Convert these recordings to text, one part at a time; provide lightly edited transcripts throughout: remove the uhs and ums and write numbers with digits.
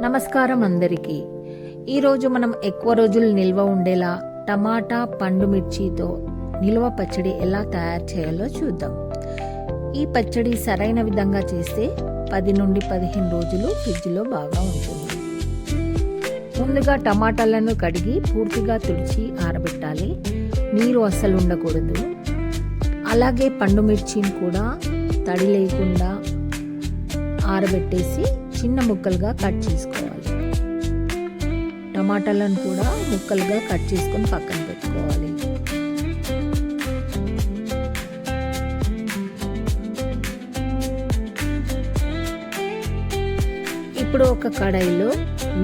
నమస్కారం అందరికీ. ఈరోజు మనం ఎక్కువ రోజులు నిల్వ ఉండేలా టమాటా పండు మిర్చితో నిల్వ పచ్చడి ఎలా తయారు చేయాలో చూద్దాం. ఈ పచ్చడి సరైన విధంగా చేస్తే 10 నుండి 15 రోజులు ఫ్రిడ్జ్లో బాగా ఉంటుంది. ముందుగా టమాటాలను కడిగి పూర్తిగా తుడిచి ఆరబెట్టాలి. నీరు అస్సలు ఉండకూడదు. అలాగే పండు మిర్చిని కూడా తడి లేకుండా ఆరబెట్టేసి చిన్న ముక్కలుగా కట్ చేసుకోవాలి. టమాటాలను కూడా ముక్కలుగా కట్ చేసుకొని పక్కన పెట్టుకోవాలి. ఇప్పుడు ఒక కడాయిలో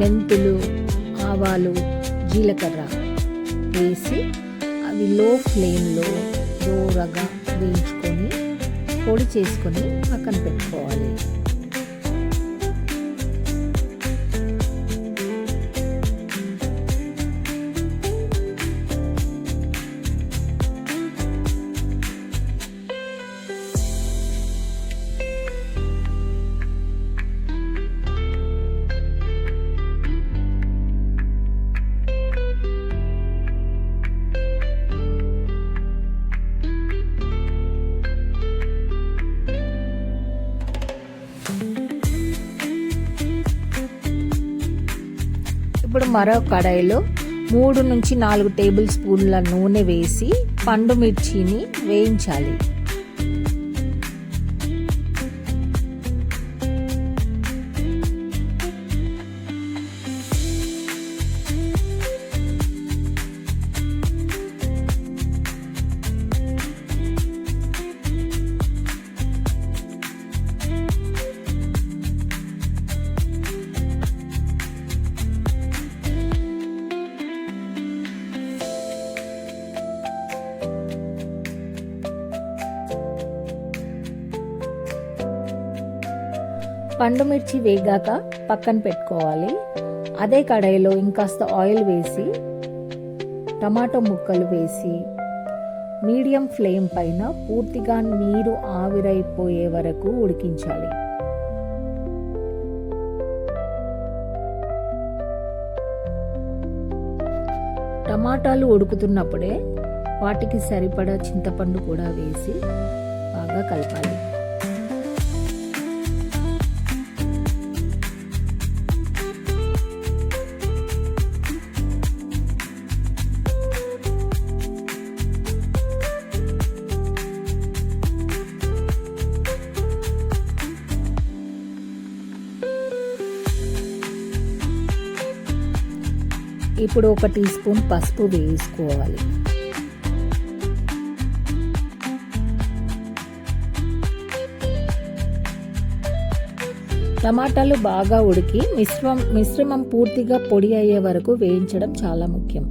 మెంతులు, ఆవాలు, జీలకర్ర వేసి అవి లో ఫ్లేమ్లో దూరగా వేయించుకొని పొడి చేసుకొని పక్కన పెట్టుకోవాలి. ఇప్పుడు మరో కడాయిలో 3 నుంచి 4 టేబుల్ స్పూన్ల నూనె వేసి పండు మిర్చిని వేయించాలి. పండు మిర్చి వేగాక పక్కన పెట్టుకోవాలి. అదే కడాయిలో ఇంకాస్త ఆయిల్ వేసి టమాటో ముక్కలు వేసి మీడియం ఫ్లేమ్ పైన పూర్తిగా నీరు ఆవిరైపోయే వరకు ఉడికించాలి. టమాటాలు ఉడుకుతున్నప్పుడే వాటికి సరిపడా చింతపండు కూడా వేసి బాగా కలపాలి. ఇప్పుడు 1 టీ స్పూన్ పసుపు వేసుకోవాలి. టమాటాలు బాగా ఉడికి మిశ్రమం పూర్తిగా పొడి అయ్యే వరకు వేయించడం చాలా ముఖ్యం.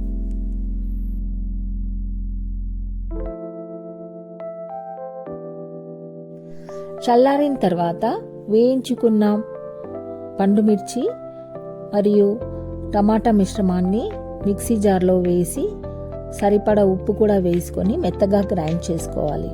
చల్లారిన తర్వాత వేయించుకున్న పండు మిర్చి మరియు టమాటా మిశ్రమాన్ని మిక్సీ జార్లో వేసి సరిపడా ఉప్పు కూడా వేసుకొని మెత్తగా గ్రైండ్ చేసుకోవాలి.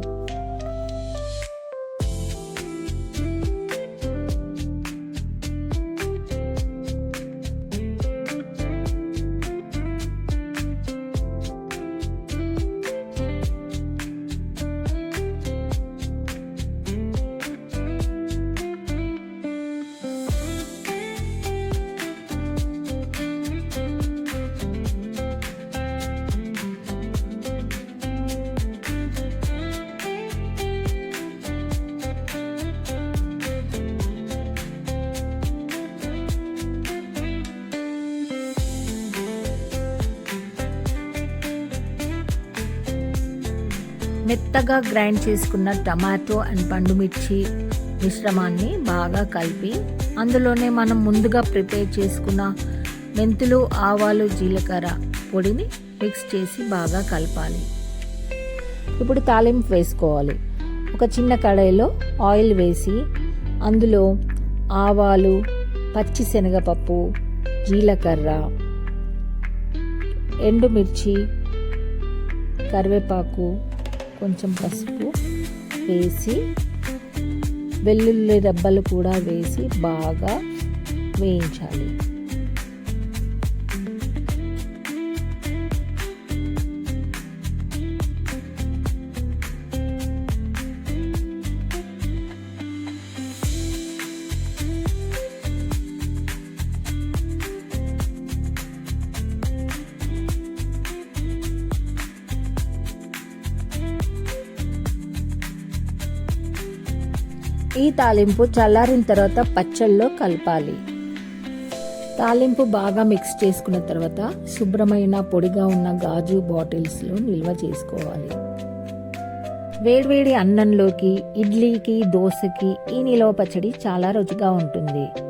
మెత్తగా గ్రైండ్ చేసుకున్న టమాటో అండ్ పండు మిర్చి మిశ్రమాన్ని బాగా కలిపి అందులోనే మనం ముందుగా ప్రిపేర్ చేసుకున్న మెంతులు, ఆవాలు, జీలకర్ర పొడిని మిక్స్ చేసి బాగా కలపాలి. ఇప్పుడు తాలింపు వేసుకోవాలి. ఒక చిన్న కడాయిలో ఆయిల్ వేసి అందులో ఆవాలు, పచ్చి శనగపప్పు, జీలకర్ర, ఎండుమిర్చి, కరివేపాకు, కొంచెం పసుపు వేసి వెల్లుల్లి రెబ్బలు కూడా వేసి బాగా వేయించాలి. ఈ తాలింపు చల్లారిన తర్వాత పచ్చళ్ళలో కలపాలి. తాలింపు బాగా మిక్స్ చేసుకున్న తర్వాత శుభ్రమైన పొడిగా ఉన్న గాజు బాటిల్స్లో నిల్వ చేసుకోవాలి. వేడివేడి అన్నంలోకి, ఇడ్లీకి, దోశకి ఈ నిలవ పచ్చడి చాలా రుచిగా ఉంటుంది.